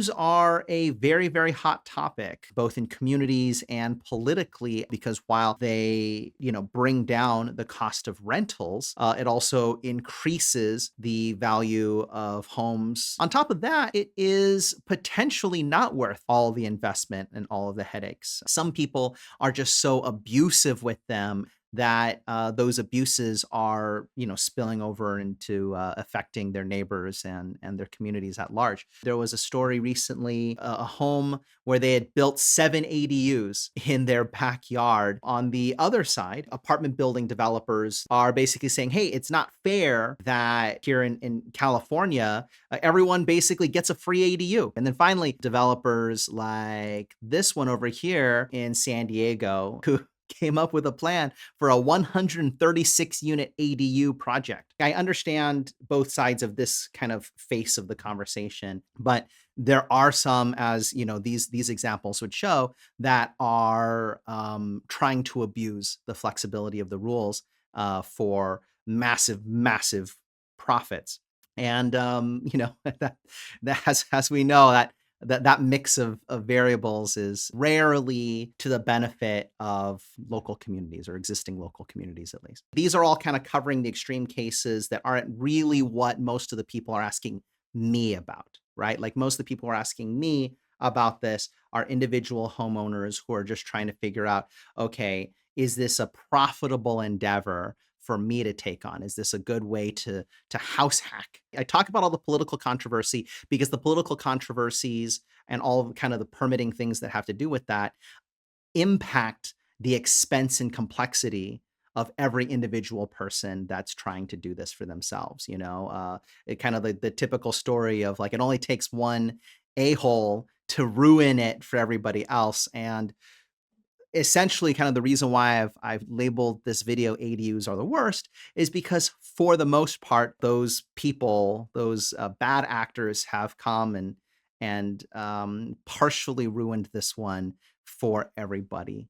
ADUs are a very, very hot topic, both in communities and politically, because while they, bring down the cost of rentals, it also increases the value of homes. On top of that, it is potentially not worth all the investment and all of the headaches. Some people are just so abusive with them that those abuses are, spilling over into affecting their neighbors and their communities at large. There was a story recently, a home where they had built 7 ADUs in their backyard. On the other side, apartment building developers are basically saying, hey, it's not fair that here in California, everyone basically gets a free ADU. And then finally, developers like this one over here in San Diego, who came up with a plan for a 136 unit ADU project. I understand both sides of this kind of face of the conversation, but there are some, as these examples would show, that are trying to abuse the flexibility of the rules for massive, massive profits. And that as we know, that mix of variables is rarely to the benefit of local communities, or existing local communities at least. These are all kind of covering the extreme cases that aren't really what most of the people are asking me about, right? Like, most of the people who are asking me about this are individual homeowners who are just trying to figure out, okay, is this a profitable endeavor for me to take on? Is this a good way to house hack? I talk about all the political controversy because the political controversies and all of kind of the permitting things that have to do with that impact the expense and complexity of every individual person that's trying to do this for themselves. It kind of the typical story of, like, it only takes one a-hole to ruin it for everybody else. And essentially, kind of the reason why I've labeled this video ADUs are the worst is because, for the most part, those people, those bad actors, have come and partially ruined this one for everybody.